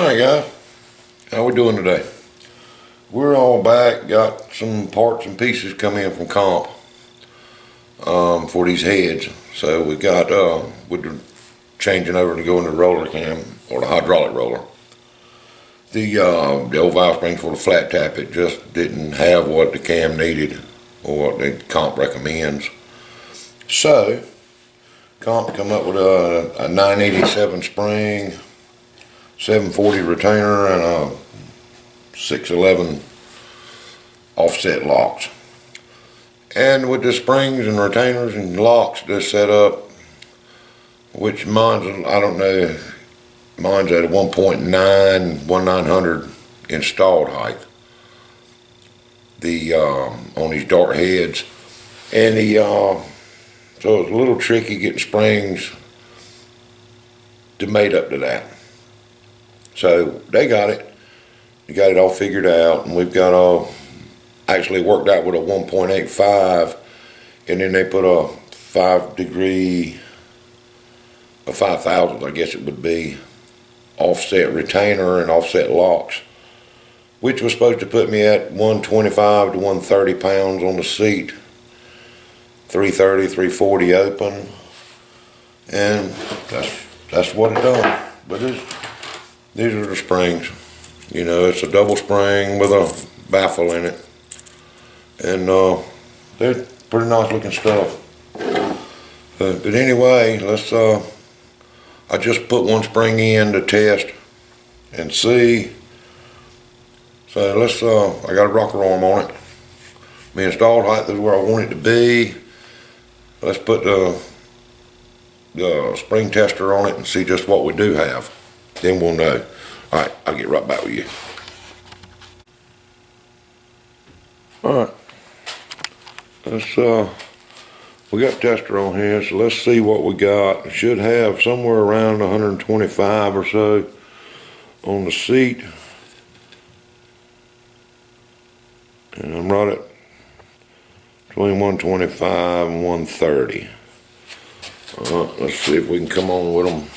Alright guys, how we doing today? We're all back, got some parts and pieces come in from comp for these heads. So we got, we're changing over to go into the roller cam, or the hydraulic roller. The old valve spring for the flat tap, it just didn't have what the cam needed or what the comp recommends. So comp come up with a 987 spring, 740 retainer, and a 611 offset locks. And with the springs and retainers and locks just set up, which mine's, I don't know, mine's at a 1.9 installed height. The on these dart heads, and the so it's a little tricky getting springs to mate up to that. So they got it. We got it all figured out, and we've got actually worked out with a 1.85, and then they put a 5,000, I guess it would be, offset retainer and offset locks, which was supposed to put me at 125 to 130 pounds on the seat, 330, 340 open, and that's what it done. But these are the springs. You know, it's a double spring with a baffle in it, and they're pretty nice looking stuff. But anyway, let's. I just put one spring in to test and see. So let's. I got a rocker arm on it. My installed height is where I want it to be. Let's put the spring tester on it and see just what we do have. Then we'll know. All right, I'll get right back with you. All right, let's we got tester on here, so let's see what we got. It should have somewhere around 125 or so on the seat, and I'm right at between 125 and 130. Let's see if we can come on with them.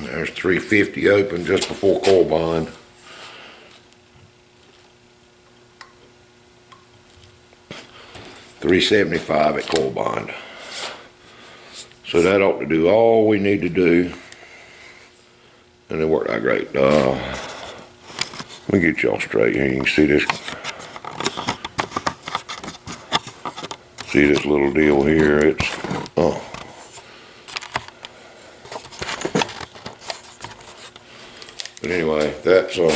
There's 350 open just before coil bind. $375 at coil bind. So that ought to do all we need to do. And it worked out great. Let me get y'all straight here. You can see this. See this little deal here. It's But anyway, that's I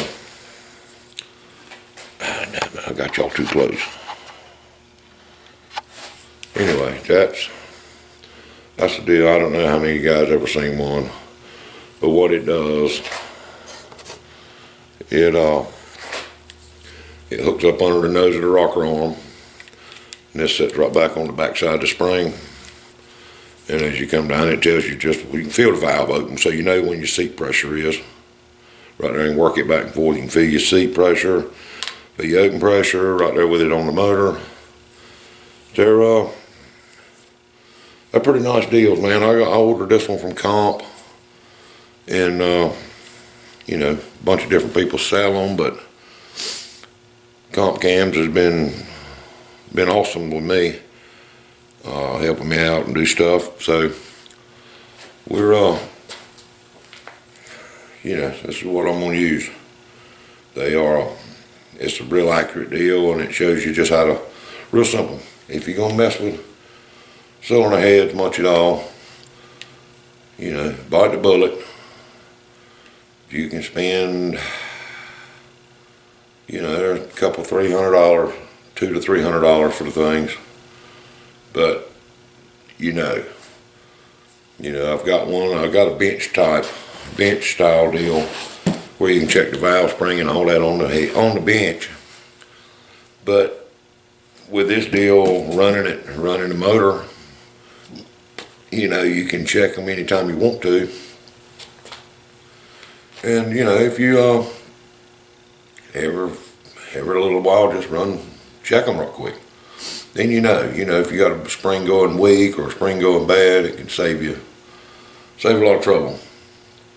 got y'all too close. Anyway, that's the deal. I don't know how many of you guys ever seen one, but what it does, it hooks up under the nose of the rocker arm, and this sits right back on the back side of the spring. And as you come down, it tells you just, you can feel the valve open, so you know when your seat pressure is. Right there, and work it back and forth. You can feel your seat pressure, feel your open pressure, right there with it on the motor. They're pretty nice deals, man. I ordered this one from Comp, and you know, a bunch of different people sell them, but Comp Cams has been awesome with me, helping me out and do stuff. So we're you know, this is what I'm going to use. It's a real accurate deal, and it shows you just how to, real simple. If you're going to mess with cylinder heads much at all, you know, bite the bullet. You can spend, you know, there's a couple $300, $200 to $300 for the things. But, you know, I've got a bench style deal where you can check the valve spring and all that on the bench. But with this deal, running the motor, you know, you can check them anytime you want to. And you know, if you every little while, just check them real quick. then you know, if you got a spring going weak or a spring going bad, it can save a lot of trouble.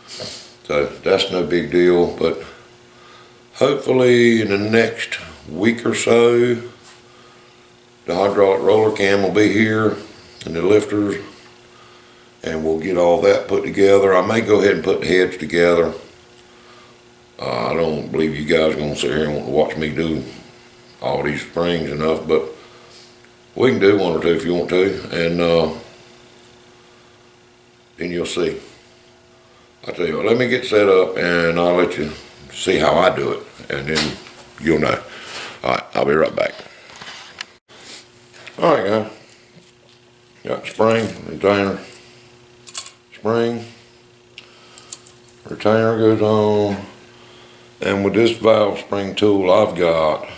So that's no big deal, but hopefully in the next week or so, the hydraulic roller cam will be here and the lifters, and we'll get all that put together. I may go ahead and put the heads together. I don't believe you guys are going to sit here and want to watch me do all these springs enough, but we can do one or two if you want to, and then you'll see. I tell you what, let me get set up and I'll let you see how I do it, and then you'll know. All right, I'll be right back. All right, guys. Got spring, retainer, spring, retainer goes on, and with this valve spring tool I've got,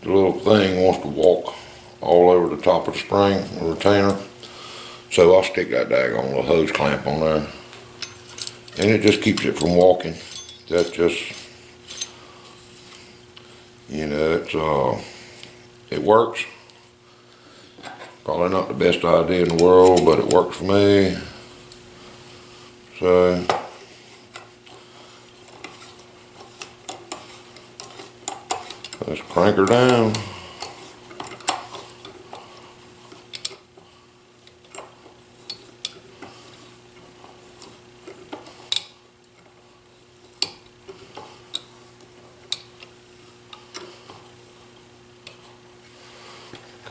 the little thing wants to walk all over the top of the spring, the retainer, so I'll stick that daggone little hose clamp on there, and it just keeps it from walking. That's just, it works. Probably not the best idea in the world, but it works for me. So let's crank her down.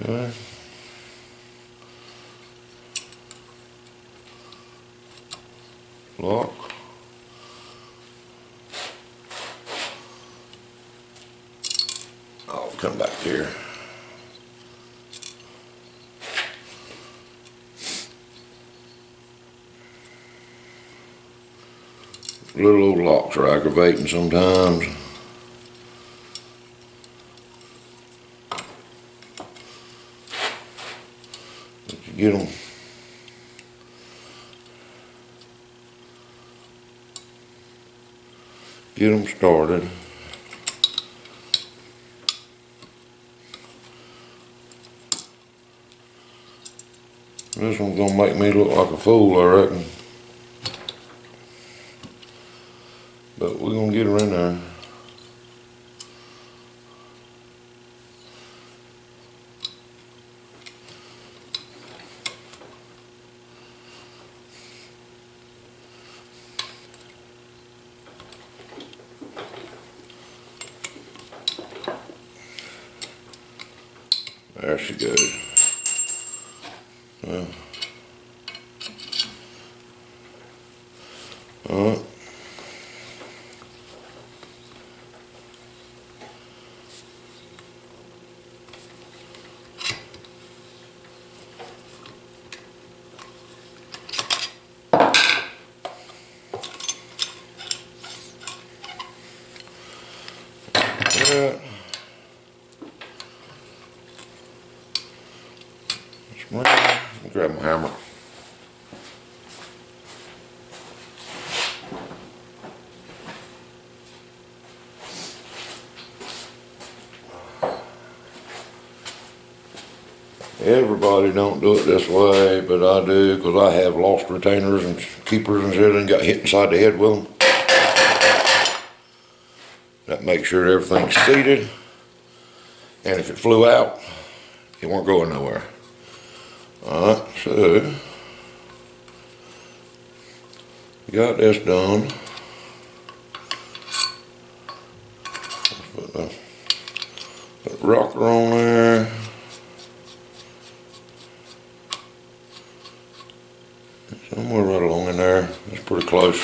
Okay. Lock. I'll come back here. Little old locks are aggravating sometimes. But you get them started. This one's gonna make me look like a fool, I reckon. But we're gonna get her in there. There she goes. Well, all right. Yeah. Grab my hammer. Everybody don't do it this way, but I do, because I have lost retainers and keepers and shit and got hit inside the head with them. That makes sure everything's seated, and if it flew out, it weren't going nowhere. Alright, so got this done. Put the rocker on there. Somewhere right along in there. It's pretty close.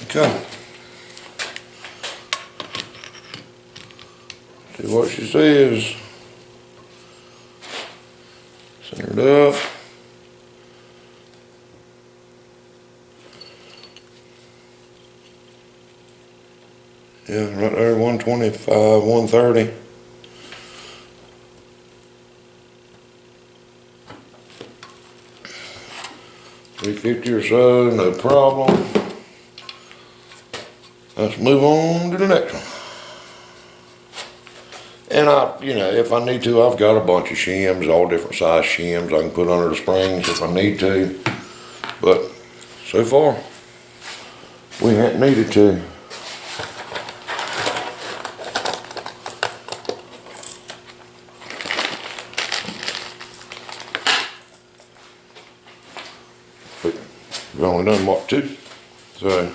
Okay. See what she says. Center it up. Yeah, right there, 125, 130. $350 or so, no problem. Let's move on to the next one. And if I need to, I've got a bunch of shims, all different size shims I can put under the springs if I need to. But so far, we hadn't needed to. But we've only done what, 2? So,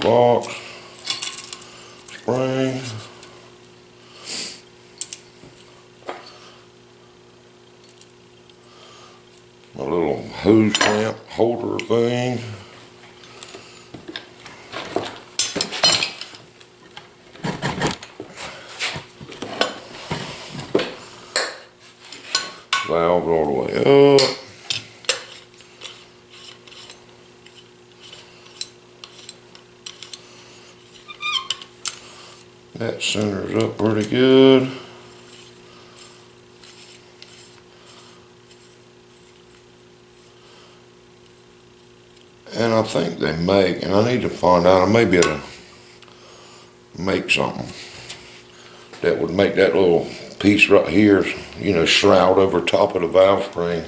locks, spring, my little hose clamp holder thing. Valve all the way up. That centers up pretty good. And I think they make, and I need to find out, I may be able to make something that would make that little piece right here, shroud over top of the valve spring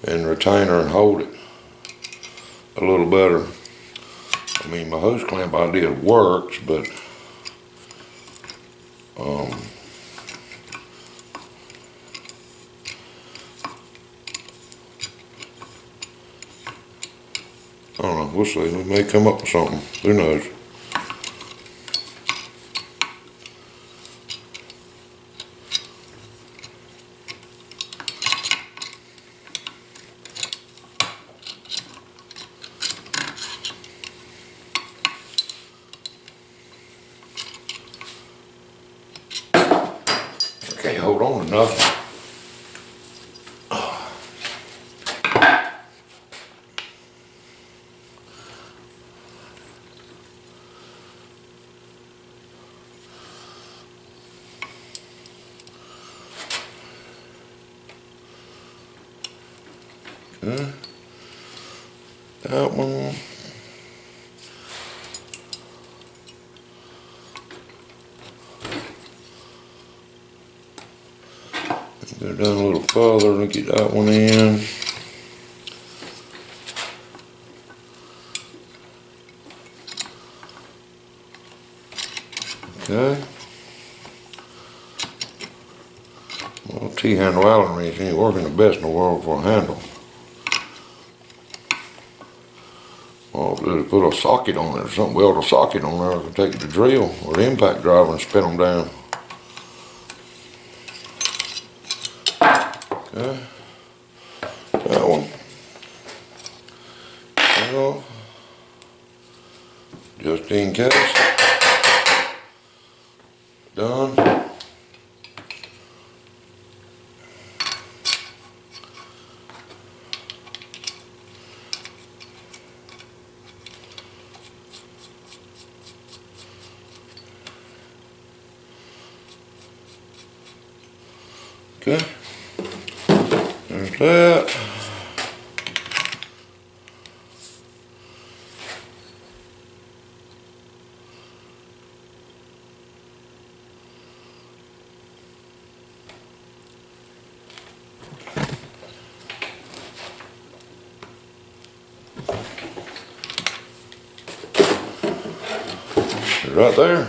and retainer and hold it a little better. I mean, my hose clamp idea works, but I don't know, we'll see. We may come up with something. Who knows? I can't hold on to nothing. Okay. That one. Go down a little further to get that one in. Okay. Well, T-handle Allen wrench ain't working the best in the world for a handle. Well, I'll do is put a socket on it or something, weld a socket on there. I can take the drill or the impact driver and spin them down. Okay. That one. Well, just in case. Done. Okay. There's that. Right there.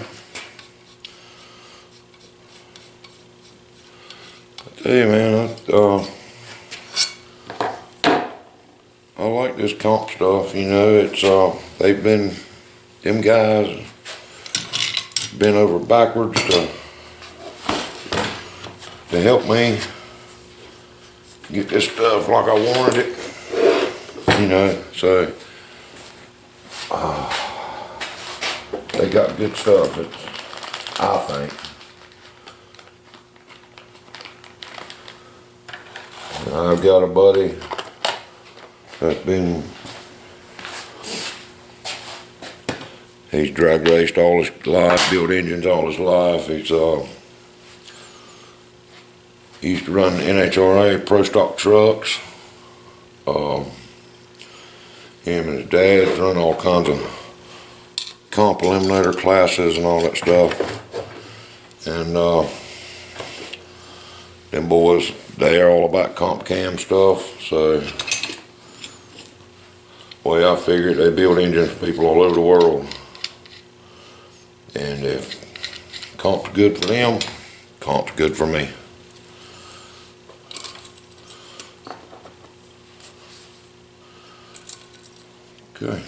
I tell you, man, I like this comp stuff. It's they've been, them guys been over backwards to help me get this stuff like I wanted it. So they got good stuff, I think. And I've got a buddy that's he's drag raced all his life, built engines all his life. He used to run NHRA pro stock trucks. Him and his dad's run all kinds of comp eliminator classes and all that stuff. And them boys, they're all about comp cam stuff. So, way I figured, they build engines for people all over the world. And if comp's good for them, comp's good for me. Okay.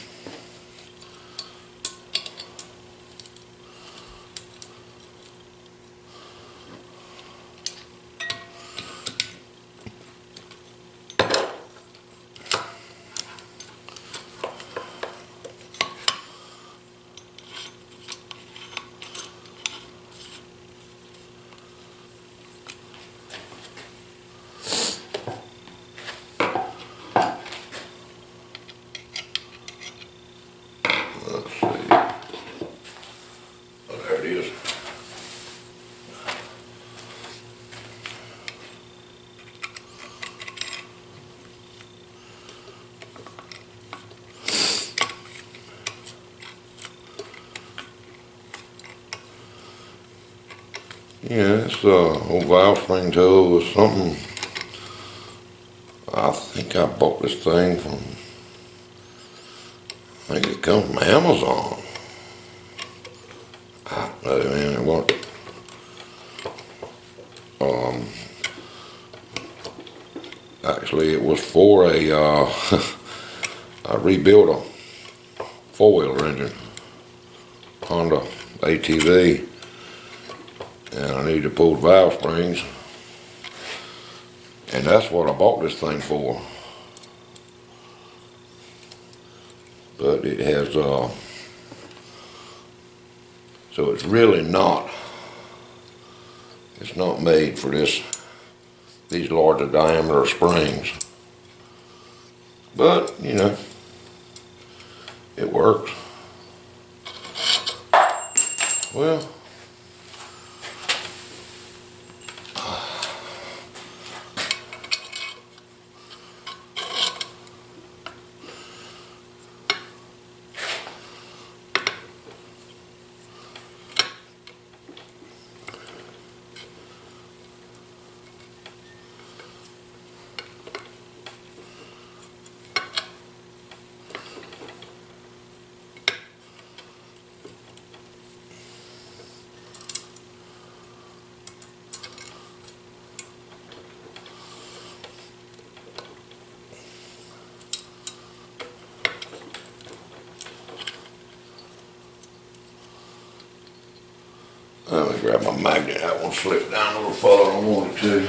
Let's see. Oh, there it is. Yeah, this old valve spring tool was something. I think I bought this thing from, I think it comes from Amazon. I don't know, man, it wasn't. Actually, it was for a, I rebuilt a four-wheeler engine, Honda ATV, and I needed to pull the valve springs, and that's what I bought this thing for. But it has, so it's really not, it's not made for these larger diameter springs. But, you know, it works. Well, let me grab my magnet. That one slipped down a little further than I wanted to.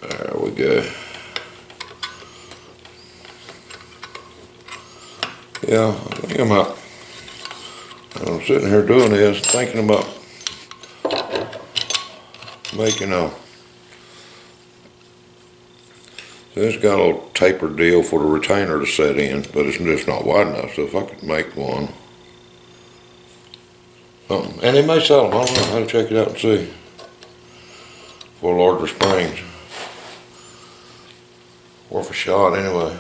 There we go. Yeah, I think I'm sitting here doing this, thinking about making a, so it's got a little tapered deal for the retainer to set in, but it's just not wide enough, so if I could make one. And they may sell them, I don't know, I have to check it out and see. For larger springs. Worth a shot anyway.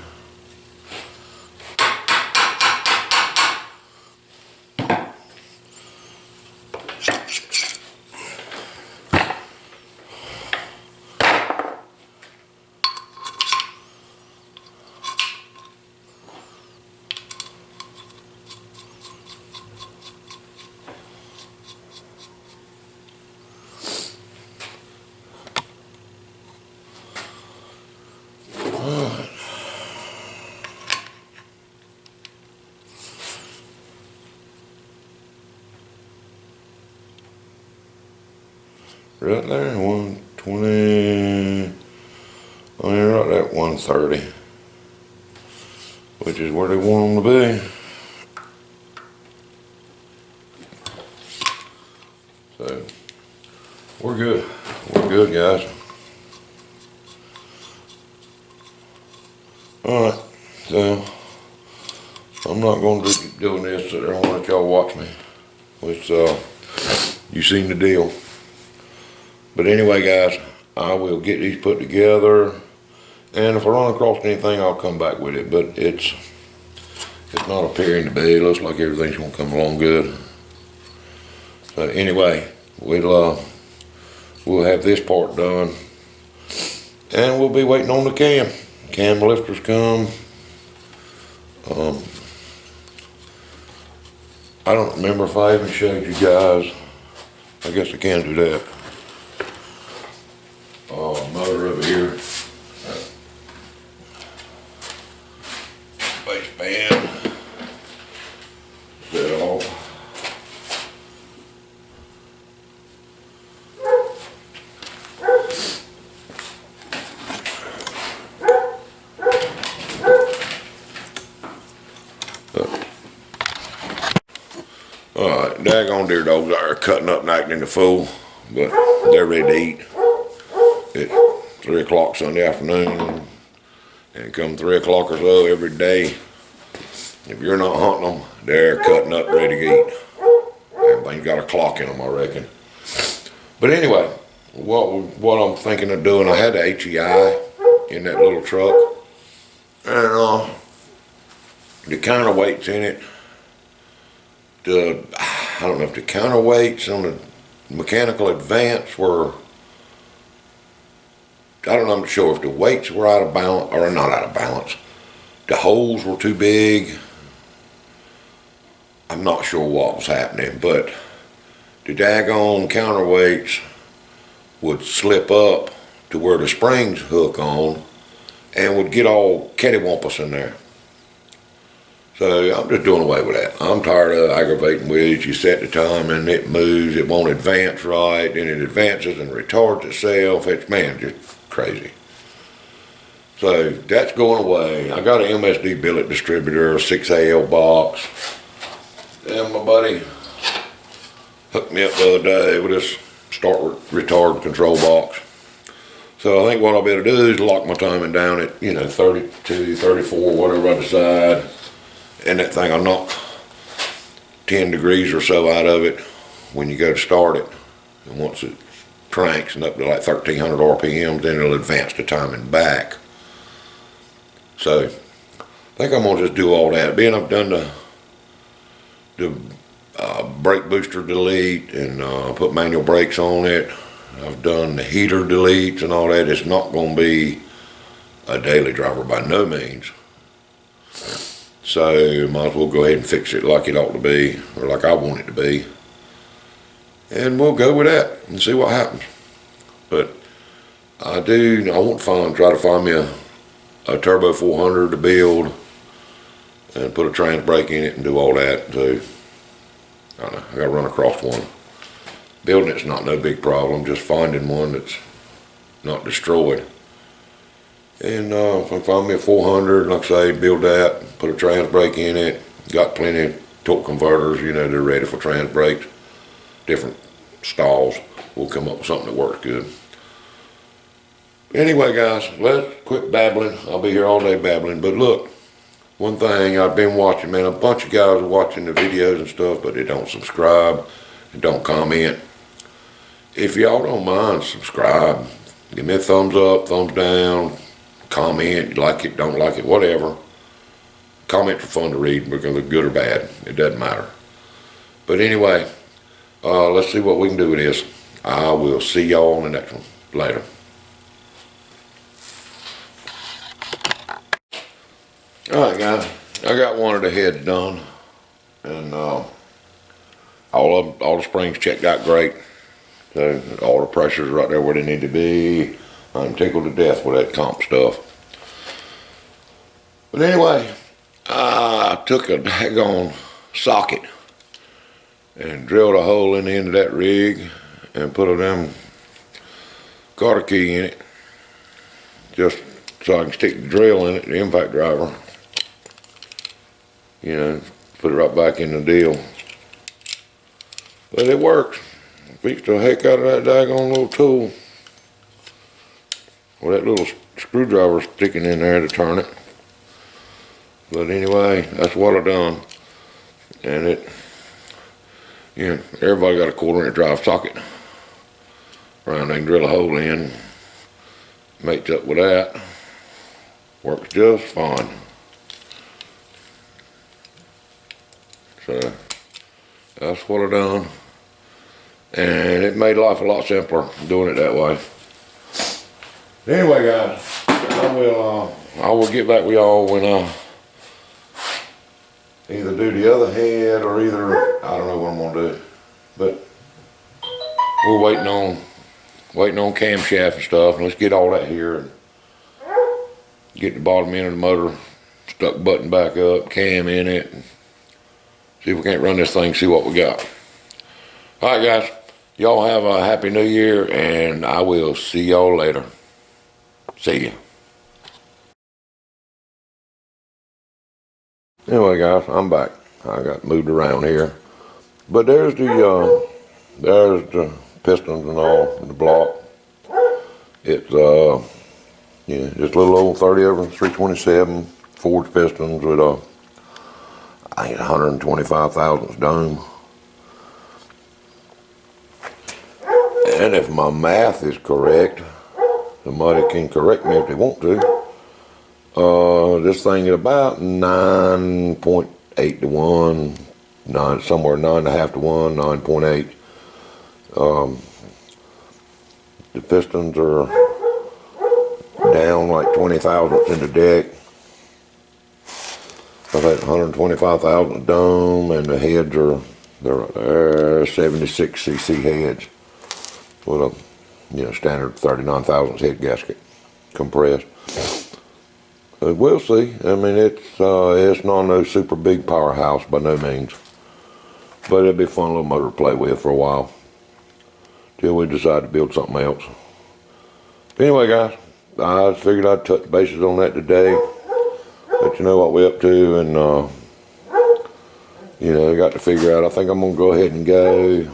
Right there, 120. I mean, right at 130, which is where they want them to be. So, we're good. We're good, guys. Alright, so, I'm not going to keep doing this, so I don't let y'all watch me. Which, you seen the deal. But anyway, guys, I will get these put together. And if I run across anything, I'll come back with it. But it's not appearing to be. It looks like everything's going to come along good. So anyway, we'll have this part done. And we'll be waiting on the cam. Cam lifters come. I don't remember if I even showed you guys. I guess I can do that. Motor over here. Base band. Set it off. Alright, daggone deer dogs are cutting up and acting a fool, but they're ready to eat. It's 3 o'clock Sunday afternoon, and come 3 o'clock or so every day, if you're not hunting them, they're cutting up ready to eat. Everybody's got a clock in them, I reckon. But anyway, what I'm thinking of doing, I had the HEI in that little truck, and the counterweights in it, I don't know if the counterweights on the mechanical advance were, I don't know, I'm not sure if the weights were out of balance, or not out of balance. The holes were too big. I'm not sure what was happening, but the daggone counterweights would slip up to where the springs hook on and would get all cattywampus in there. So I'm just doing away with that. I'm tired of aggravating with it. You set the time and it moves, it won't advance right, and it advances and retards itself. It's, man, just crazy. So that's going away. I got an MSD billet distributor, a 6AL box, and my buddy hooked me up the other day with this start retard control box. So I think what I'll be able to do is lock my timing down at, 32, 34, whatever I decide. And that thing, I'll knock 10 degrees or so out of it when you go to start it. And once it cranks and up to like 1300 RPM, then it'll advance the timing back. So I think I'm gonna just do all that. Being I've done the brake booster delete and put manual brakes on it. I've done the heater deletes and all that. It's not gonna be a daily driver by no means. So might as well go ahead and fix it like it ought to be, or like I want it to be. And we'll go with that and see what happens. But I want to try to find me a Turbo 400 to build and put a trans brake in it and do all that. So I don't know, I gotta run across one. Building it's not no big problem, just finding one that's not destroyed. And if I find me a 400, like I say, build that, put a trans brake in it, got plenty of torque converters, they're ready for trans brakes, different stalls. We'll come up with something that works good. Anyway, guys, let's quit babbling. I'll be here all day babbling. But look, one thing I've been watching, man, a bunch of guys are watching the videos and stuff, but they don't subscribe and don't comment. If y'all don't mind, subscribe. Give me a thumbs up, thumbs down. Comment, you like it, don't like it, whatever. Comments are fun to read because they're good or bad. It doesn't matter. But anyway, let's see what we can do with this. I will see y'all on the next one. Later. Alright guys, I got one of the heads done. And all the springs checked out great. So all the pressures right there where they need to be. I'm tickled to death with that comp stuff. But anyway, I took a daggone socket and drilled a hole in the end of that rig and put a them got a key in it, just so I can stick the drill in it, the impact driver. You know, put it right back in the deal. But it works. Beats the heck out of that daggone little tool. Well, that little screwdriver sticking in there to turn it. But anyway, that's what I done. And it, you know, everybody got a 1/4" drive socket. Around they can drill a hole in. Mates up with that. Works just fine. So that's what I done. And it made life a lot simpler doing it that way. Anyway, guys, I will get back with y'all when I either do the other head or either, I don't know what I'm gonna do. But we're waiting on camshaft and stuff, and let's get all that here and get the bottom end of the motor stuck button back up, cam in it, and see if we can't run this thing, see what we got. All right, guys, y'all have a happy new year, and I will see y'all later. See ya. Anyway, guys, I'm back. I got moved around here, but there's the pistons and all in the block. It's yeah, just a little old 30 over 327 forged pistons with a 125 thousandths dome. And if my math is correct, somebody can correct me if they want to. This thing is about 9.8 to 1, somewhere 9.5 to 1, 9.8. The pistons are down like 20 thousandths in the deck. I've had 125 thousandths dome, and the heads they're 76 cc heads with a standard 39 thousandths head gasket compressed. We'll see. I mean, it's not no super big powerhouse by no means, but it'll be a fun little motor to play with for a while till we decide to build something else. Anyway, guys, I figured I'd touch bases on that today, let you know what we're up to, and got to figure out. I think I'm gonna go ahead and go